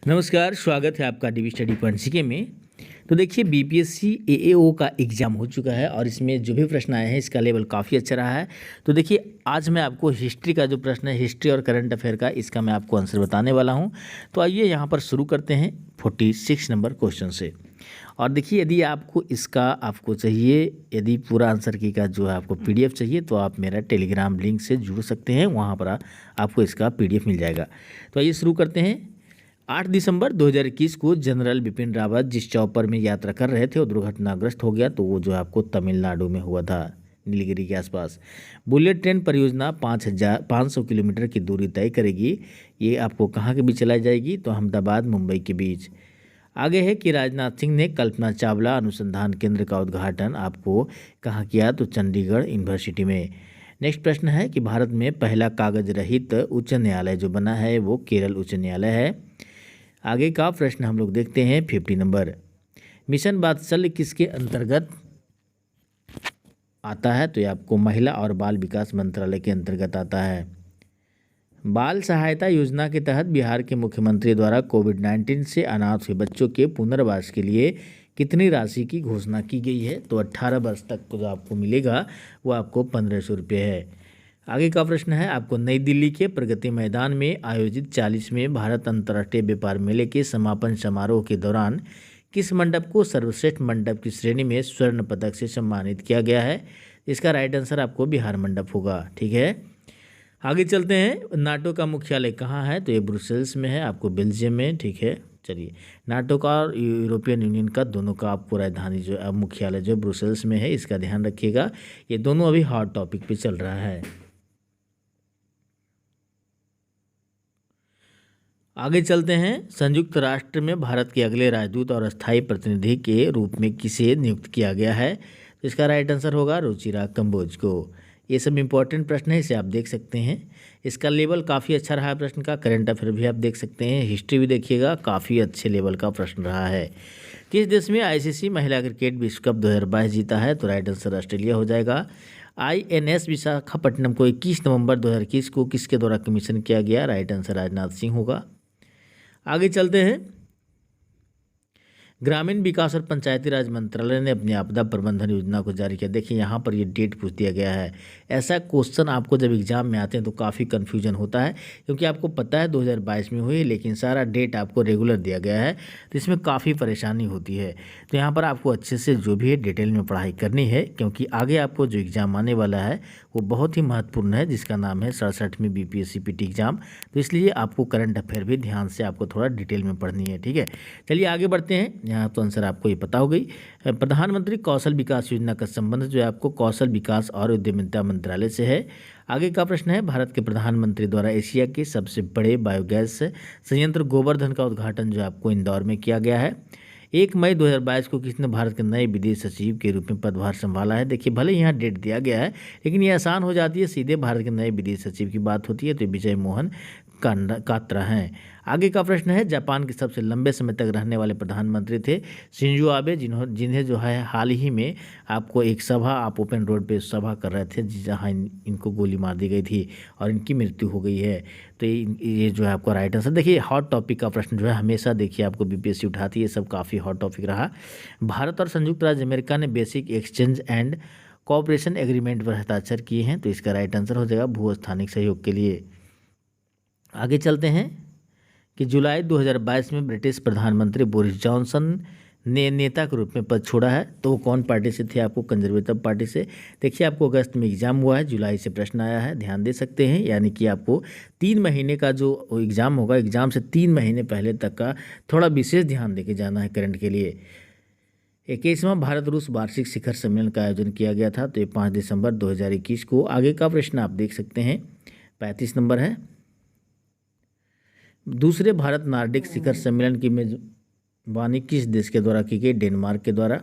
नमस्कार, स्वागत है आपका डीवी स्टडी पॉइंट सीके में। तो देखिए बीपीएससी एएओ का एग्ज़ाम हो चुका है और इसमें जो भी प्रश्न आए हैं इसका लेवल काफ़ी अच्छा रहा है। तो देखिए आज मैं आपको हिस्ट्री का जो प्रश्न है, हिस्ट्री और करंट अफेयर का, इसका मैं आपको आंसर बताने वाला हूं। तो आइए यहाँ पर शुरू करते हैं 46 नंबर क्वेश्चन से। और देखिए यदि आपको चाहिए, यदि पूरा आंसर की का जो है आपको पीडीएफ चाहिए तो आप मेरा टेलीग्राम लिंक से जुड़ सकते हैं, वहाँ पर आपको इसका पीडीएफ मिल जाएगा। तो आइए शुरू करते हैं। 8 दिसंबर 2021 को जनरल बिपिन रावत जिस चॉपर में यात्रा कर रहे थे वो दुर्घटनाग्रस्त हो गया। तो वो जो आपको तमिलनाडु में हुआ था, नीलगिरी के आसपास। बुलेट ट्रेन परियोजना 500 किलोमीटर की दूरी तय करेगी। ये आपको कहाँ के बीच चलाई जाएगी? तो अहमदाबाद मुंबई के बीच। आगे है कि राजनाथ सिंह ने कल्पना चावला अनुसंधान केंद्र का उद्घाटन आपको कहाँ किया? तो चंडीगढ़ यूनिवर्सिटी में। नेक्स्ट प्रश्न है कि भारत में पहला कागज रहित उच्च न्यायालय जो बना है वो केरल उच्च न्यायालय है। आगे का प्रश्न हम लोग देखते हैं 50 नंबर। मिशन वात्सल्य किसके अंतर्गत आता है? तो ये आपको महिला और बाल विकास मंत्रालय के अंतर्गत आता है। बाल सहायता योजना के तहत बिहार के मुख्यमंत्री द्वारा कोविड-19 से अनाथ हुए बच्चों के पुनर्वास के लिए कितनी राशि की घोषणा की गई है? तो 18 वर्ष तक जो आपको मिलेगा वो आपको 1500 रुपये है। आगे का प्रश्न है आपको नई दिल्ली के प्रगति मैदान में आयोजित 40वें भारत अंतर्राष्ट्रीय व्यापार मेले के समापन समारोह के दौरान किस मंडप को सर्वश्रेष्ठ मंडप की श्रेणी में स्वर्ण पदक से सम्मानित किया गया है? इसका राइट आंसर आपको बिहार मंडप होगा। ठीक है, आगे चलते हैं। नाटो का मुख्यालय कहाँ है? तो ये ब्रुसेल्स में है, आपको बेल्जियम में। ठीक है, चलिए। नाटो का और यूरोपियन यूनियन का दोनों का आपको राजधानी जो मुख्यालय जो ब्रुसेल्स में है, इसका ध्यान रखिएगा। ये दोनों अभी हॉट टॉपिक पे चल रहा है। आगे चलते हैं। संयुक्त राष्ट्र में भारत के अगले राजदूत और अस्थायी प्रतिनिधि के रूप में किसे नियुक्त किया गया है? तो इसका राइट आंसर होगा रुचिरा कंबोज को। ये सब इंपॉर्टेंट प्रश्न है, इसे आप देख सकते हैं। इसका लेवल काफ़ी अच्छा रहा है प्रश्न का। करंट अफेयर भी आप देख सकते हैं, हिस्ट्री भी देखिएगा, काफ़ी अच्छे लेवल का प्रश्न रहा है। किस देश में आईसीसी महिला क्रिकेट विश्व कप 2022 जीता है? तो राइट आंसर ऑस्ट्रेलिया हो जाएगा। आईएनएस विशाखापट्टनम को 21 नवंबर 2021 को किसके द्वारा कमीशन किया गया? राइट आंसर राजनाथ सिंह होगा। आगे चलते हैं। ग्रामीण विकास और पंचायती राज मंत्रालय ने अपनी आपदा प्रबंधन योजना को जारी किया। देखिए यहाँ पर ये डेट पूछ दिया गया है। ऐसा क्वेश्चन आपको जब एग्जाम में आते हैं तो काफ़ी कन्फ्यूजन होता है, क्योंकि आपको पता है 2022 में हुई, लेकिन सारा डेट आपको रेगुलर दिया गया है, तो इसमें काफ़ी परेशानी होती है। तो यहाँ पर आपको अच्छे से जो भी है डिटेल में पढ़ाई करनी है, क्योंकि आगे आपको जो एग्ज़ाम आने वाला है वो बहुत ही महत्वपूर्ण है, जिसका नाम है 67वीं बीपीएससी पीटी एग्ज़ाम। तो इसलिए आपको करंट अफेयर भी ध्यान से आपको थोड़ा डिटेल में पढ़नी है। ठीक है, चलिए आगे बढ़ते हैं। यहाँ तो आंसर आपको ये पता हो गई। प्रधानमंत्री कौशल विकास योजना का संबंध जो है आपको कौशल विकास और उद्यमिता मंत्रालय से है। आगे का प्रश्न है भारत के प्रधानमंत्री द्वारा एशिया के सबसे बड़े बायोगैस संयंत्र गोवर्धन का उद्घाटन जो आपको इंदौर में किया गया है। 1 मई 2022 को किसने भारत के नए विदेश सचिव के रूप में पदभार संभाला है? देखिए भले यहाँ डेट दिया गया है, लेकिन ये आसान हो जाती है, सीधे भारत के नए विदेश सचिव की बात होती है, तो विजय मोहन कात्रा हैं। आगे का प्रश्न है जपान के सबसे लंबे समय तक रहने वाले प्रधानमंत्री थे शिंजो आबे, जिन्हें जो है हाल ही में आपको एक सभा, आप ओपन रोड पे सभा कर रहे थे जहां इनको गोली मार दी गई थी और इनकी मृत्यु हो गई है। तो ये जो है आपको राइट आंसर। देखिए हॉट टॉपिक का प्रश्न जो है हमेशा देखिए आपको बीपीएससी उठाती है, ये सब काफ़ी हॉट टॉपिक रहा। भारत और संयुक्त राज्य अमेरिका ने basic exchange and cooperation agreement पर हस्ताक्षर किए हैं, तो इसका राइट आंसर हो जाएगा भूस्थानिक सहयोग के लिए। आगे चलते हैं कि जुलाई 2022 में ब्रिटिश प्रधानमंत्री बोरिस जॉनसन ने नेता के रूप में पद छोड़ा है, तो वो कौन पार्टी से थे? आपको कंजर्वेटिव पार्टी से। देखिए आपको अगस्त में एग्जाम हुआ है, जुलाई से प्रश्न आया है, ध्यान दे सकते हैं। यानी कि आपको 3 महीने का जो एग्ज़ाम होगा, एग्ज़ाम से 3 महीने पहले तक का थोड़ा विशेष ध्यान देके जाना है करंट के लिए। 21वां भारत रूस वार्षिक शिखर सम्मेलन का आयोजन किया गया था, तो ये 5 दिसंबर 2021 को। आगे का प्रश्न आप देख सकते हैं, 35 नंबर है। दूसरे भारत नार्डिक शिखर सम्मेलन की मेजबानी किस देश के द्वारा की गई? डेनमार्क के द्वारा।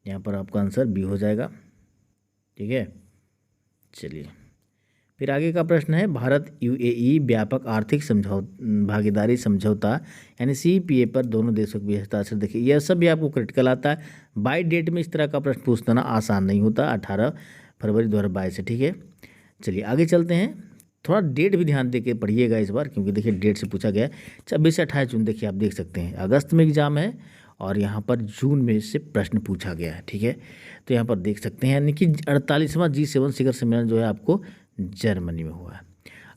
यहाँ पर आपका आंसर बी हो जाएगा। ठीक है, चलिए फिर आगे का प्रश्न है भारत यूएई व्यापक आर्थिक भागीदारी समझौता यानी सीपीए पर दोनों देशों के बीच हस्ताक्षर। देखिए यह सब भी आपको क्रिटिकल आता है। बाई डेट में इस तरह का प्रश्न पूछना आसान नहीं होता। 18 फरवरी 2022 से। ठीक है, चलिए आगे चलते हैं। थोड़ा डेट भी ध्यान दे के पढ़िएगा इस बार, क्योंकि देखिए डेट से पूछा गया है 26 से 28 जून। देखिए आप देख सकते हैं अगस्त में एग्जाम है और यहाँ पर जून में से प्रश्न पूछा गया है, ठीक है। तो यहाँ पर देख सकते हैं यानी कि 48वां G7 शिखर सम्मेलन जो है आपको जर्मनी में हुआ है।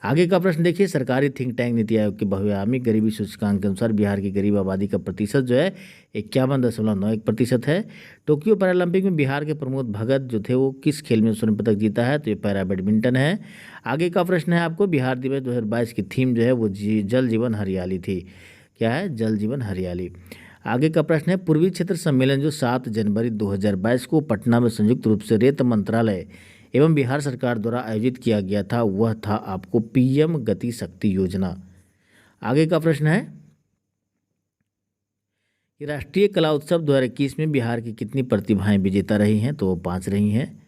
आगे का प्रश्न देखिए, सरकारी थिंक टैंक नीति आयोग के बहुआयामी गरीबी सूचकांक के अनुसार बिहार की गरीब आबादी का प्रतिशत जो है 51.91% है। टोक्यो पैरालंपिक में बिहार के प्रमोद भगत जो थे वो किस खेल में स्वर्ण पदक जीता है, तो ये पैरा बैडमिंटन है। आगे का प्रश्न है आपको, बिहार दिवस 2022 की थीम जो है वो जल जीवन हरियाली थी। क्या है? जल जीवन हरियाली। आगे का प्रश्न है, पूर्वी क्षेत्र सम्मेलन जो 7 जनवरी 2022 को पटना में संयुक्त रूप से रेत मंत्रालय एवं बिहार सरकार द्वारा आयोजित किया गया था, वह था आपको पीएम गति शक्ति योजना। आगे का प्रश्न है कि राष्ट्रीय कला उत्सव 2021 में बिहार की कितनी प्रतिभाएं विजेता रही हैं, तो वो 5 रही हैं।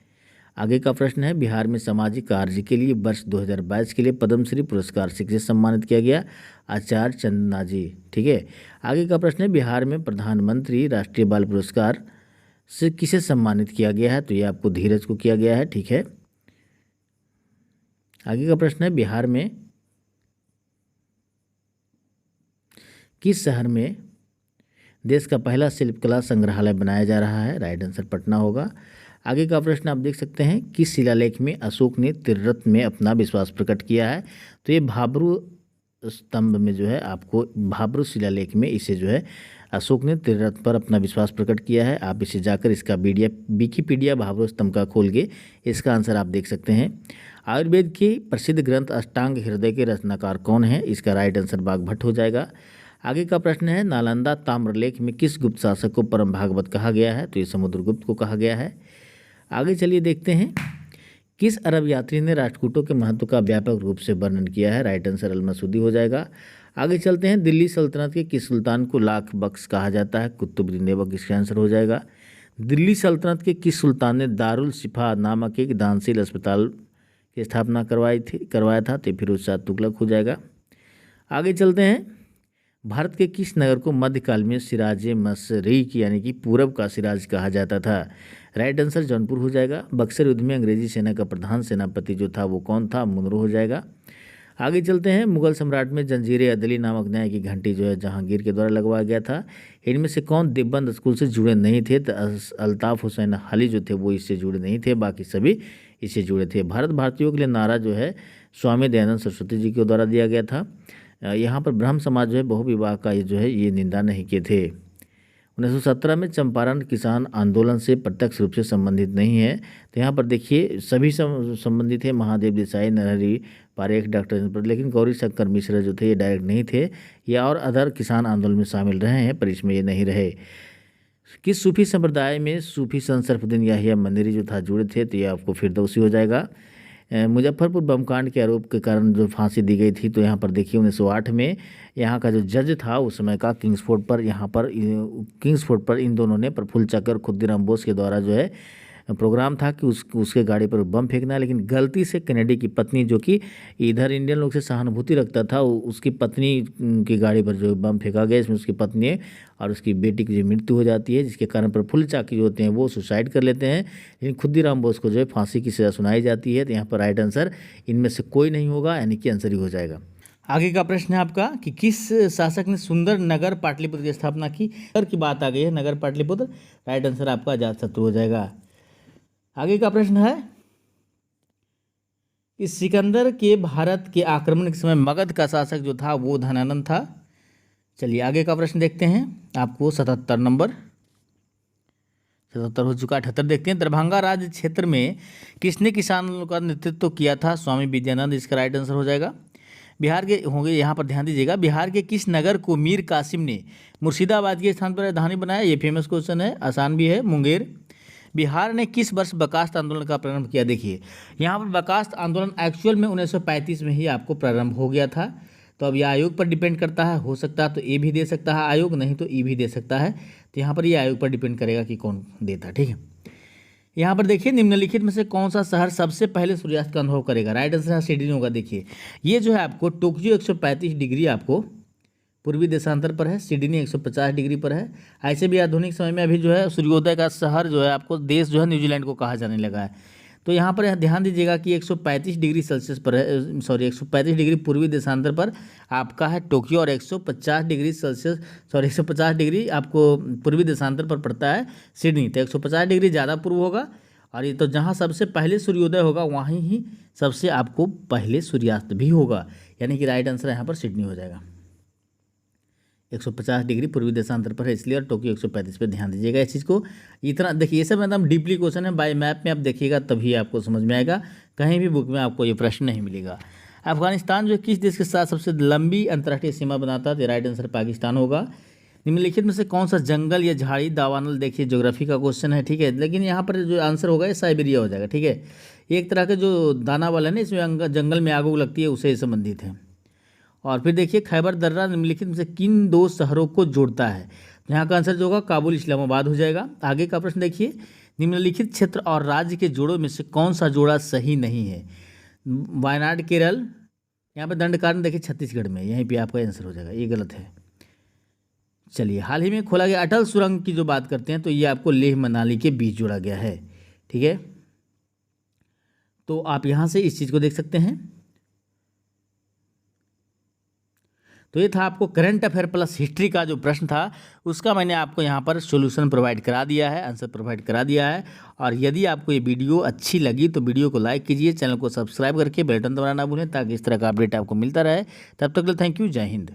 आगे का प्रश्न है, बिहार में सामाजिक कार्य के लिए वर्ष 2022 के लिए पद्मश्री पुरस्कार से किसे सम्मानित किया गया? आचार्य चंदना जी, ठीक है। आगे का प्रश्न है, बिहार में प्रधानमंत्री राष्ट्रीय बाल पुरस्कार से किसे सम्मानित किया गया है, तो ये आपको धीरज को किया गया है, ठीक है। आगे का प्रश्न है, बिहार में किस शहर में देश का पहला शिल्पकला संग्रहालय बनाया जा रहा है? राइट आंसर पटना होगा। आगे का प्रश्न आप देख सकते हैं, किस शिलालेख में अशोक ने तिर्रत में अपना विश्वास प्रकट किया है, तो ये भाब्रू स्तंभ में जो है आपको भाब्रू शिलालेख में इसे जो है अशोक ने तिर्रत पर अपना विश्वास प्रकट किया है। आप इसे जाकर इसका विकिपीडिया भाब्रू स्तंभ का खोल के इसका आंसर आप देख सकते हैं। आयुर्वेद की प्रसिद्ध ग्रंथ अष्टांग हृदय के रचनाकार कौन है? इसका राइट आंसर बागभट्ट हो जाएगा। आगे का प्रश्न है, नालंदा ताम्रलेख में किस गुप्त शासक को परम भागवत कहा गया है, तो ये समुद्रगुप्त को कहा गया है। आगे चलिए देखते हैं, किस अरब यात्री ने राष्ट्रकूटों के महत्व का व्यापक रूप से वर्णन किया है? राइट आंसर अल-मसूदी हो जाएगा। आगे चलते हैं, दिल्ली सल्तनत के किस सुल्तान को लाख बख्श कहा जाता है? कुतुबुद्दीन ऐबक इसका आंसर हो जाएगा। दिल्ली सल्तनत के किस सुल्तान ने दारुल शिफा नामक एक दानशील अस्पताल की स्थापना करवाया था? तो फिरोज शाह तुगलक हो जाएगा। आगे चलते हैं, भारत के किस नगर को मध्यकाल में सिराजे मशरिक यानी कि पूरब का सिराज कहा जाता था? राइट आंसर जौनपुर हो जाएगा। बक्सर युद्ध में अंग्रेजी सेना का प्रधान सेनापति जो था वो कौन था? मुनरो हो जाएगा। आगे चलते हैं, मुगल सम्राट में जंजीर अदली नामक न्याय की घंटी जो है जहांगीर के द्वारा लगवाया गया था। इनमें से कौन देवबंद स्कूल से जुड़े नहीं थे? तो अल्ताफ हुसैन अली जो थे वो इससे जुड़े नहीं थे, बाकी सभी इससे जुड़े थे। भारत भारतीयों के लिए नारा जो है स्वामी दयानंद सरस्वती जी के द्वारा दिया गया था। यहाँ पर ब्रह्म समाज जो है बहुविवाह का जो है ये निंदा नहीं किए थे। 1917 में चंपारण किसान आंदोलन से प्रत्यक्ष रूप से संबंधित नहीं है, तो यहाँ पर देखिए सभी संबंधित है, महादेव देसाई, नरहरि पारेख, डॉक्टर, लेकिन गौरी शंकर मिश्र जो थे ये डायरेक्ट नहीं थे, या और अदर किसान आंदोलन में शामिल रहे हैं पर इसमें ये नहीं रहे। किस सूफी संप्रदाय में सूफी संत सरफुद्दीन याहिया मंदिरी जो था जुड़े थे, तो ये आपको फिरदौसी हो जाएगा। मुजफ्फरपुर बम कांड के आरोप के कारण जो फांसी दी गई थी, तो यहाँ पर देखिए 1908 में यहाँ का जो जज था उस समय का किंग्सफोर्ड पर इन दोनों ने प्रफुल्ल चक्र खुद्दीराम बोस के द्वारा जो है प्रोग्राम था कि उसके गाड़ी पर बम फेंकना है, लेकिन गलती से कैनेडी की पत्नी जो कि इधर इंडियन लोग से सहानुभूति रखता था, उसकी पत्नी की गाड़ी पर जो बम फेंका गया, इसमें उसकी पत्नी और उसकी बेटी की जो मृत्यु हो जाती है, जिसके कारण प्रफुल्ल चाकी जो होते हैं वो सुसाइड कर लेते हैं, लेकिन खुद्दीराम बोस को जो है फांसी की सजा सुनाई जाती है। तो यहाँ पर राइट आंसर इनमें से कोई नहीं होगा, यानी कि आंसर ही हो जाएगा। आगे का प्रश्न है आपका कि किस शासक ने सुंदर नगर पाटलिपुत्र की स्थापना की? नगर की बात आ गई है, नगर पाटलिपुत्र, राइट आंसर आपका अजातशत्रु हो जाएगा। आगे का प्रश्न है कि सिकंदर के भारत के आक्रमण के समय मगध का शासक जो था वो धनानंद था। चलिए आगे का प्रश्न देखते हैं, आपको 77 नंबर 77 हो चुका, 78 देखते हैं। दरभंगा राज्य क्षेत्र में किसने किसानों का नेतृत्व किया था? स्वामी विद्यानंद इसका राइट आंसर हो जाएगा। बिहार के होंगे, यहाँ पर ध्यान दीजिएगा, बिहार के किस नगर को मीर कासिम ने मुर्शिदाबाद के स्थान पर राजधानी बनाया? ये फेमस क्वेश्चन है, आसान भी है। मुंगेर। बिहार ने किस वर्ष बर्खास्त आंदोलन का प्रारंभ किया? देखिए यहाँ पर बर्खास्त आंदोलन एक्चुअल में 1935 में ही आपको प्रारंभ हो गया था। तो अब यह आयोग पर डिपेंड करता है, हो सकता है तो ए भी दे सकता है आयोग, नहीं तो ई भी दे सकता है। तो यहाँ पर ये आयोग पर डिपेंड करेगा कि कौन देता, ठीक है। यहाँ पर देखिए, निम्नलिखित में से कौन सा शहर सबसे पहले सूर्यास्त का अनुभव करेगा? राइट आंसर सिडनी होगा। देखिए ये जो है आपको टोक्यो 135 डिग्री आपको पूर्वी देशांतर पर है, सिडनी 150 डिग्री पर है। ऐसे भी आधुनिक समय में अभी जो है सूर्योदय का शहर जो है आपको देश जो है न्यूजीलैंड को कहा जाने लगा है। तो यहाँ पर ध्यान दीजिएगा कि 135 डिग्री सेल्सियस पर है, 135 डिग्री पूर्वी देशांतर पर आपका है टोक्यो, और 150 डिग्री सेल्सियस 150 डिग्री आपको पूर्वी देशांतर पर पड़ता है सिडनी। तो 150 डिग्री ज़्यादा पूर्व होगा, और ये तो जहाँ सबसे पहले सूर्योदय होगा वहीं ही सबसे आपको पहले सूर्यास्त भी होगा, यानी कि राइट आंसर यहाँ पर सिडनी हो जाएगा। 150 डिग्री पूर्वी देशांतर पर है इसलिए, और टोक्यो 135 पे ध्यान दीजिएगा इस चीज़ को। इतना देखिए, ये सब एकदम डीपली क्वेश्चन है, बाय मैप में आप देखिएगा तभी आपको समझ में आएगा, कहीं भी बुक में आपको ये प्रश्न नहीं मिलेगा। अफगानिस्तान जो किस देश के साथ सबसे लंबी अंतर्राष्ट्रीय सीमा बनाता है, राइट आंसर पाकिस्तान होगा। निम्नलिखित में से कौन सा जंगल या झाड़ी दावानल, देखिए ज्योग्राफी का क्वेश्चन है, ठीक है, लेकिन यहाँ पर जो आंसर होगा ये साइबेरिया हो जाएगा, ठीक है। एक तरह के जो दानावल है ना, इसमें जंगल में आग उग लगती है, उससे संबंधित है। और फिर देखिए खैबर दर्रा निम्नलिखित में से किन दो शहरों को जोड़ता है, यहाँ का आंसर जो होगा काबुल इस्लामाबाद हो जाएगा। आगे का प्रश्न देखिए, निम्नलिखित क्षेत्र और राज्य के जोड़ों में से कौन सा जोड़ा सही नहीं है, वायनाड केरल, यहाँ पे दंडकारण्य देखिए छत्तीसगढ़ में, यहीं पे आपका आंसर हो जाएगा, ये गलत है। चलिए, हाल ही में खोला गया अटल सुरंग की जो बात करते हैं तो ये आपको लेह मनाली के बीच जोड़ा गया है, ठीक है। तो आप यहाँ से इस चीज़ को देख सकते हैं। तो ये था आपको करंट अफेयर प्लस हिस्ट्री का जो प्रश्न था, उसका मैंने आपको यहाँ पर सॉल्यूशन प्रोवाइड करा दिया है, आंसर प्रोवाइड करा दिया है। और यदि आपको ये वीडियो अच्छी लगी तो वीडियो को लाइक कीजिए, चैनल को सब्सक्राइब करके बेल आइकन दबाना ना भूलें, ताकि इस तरह का अपडेट आपको मिलता रहे। तब तक के लिए थैंक यू, जय हिंद।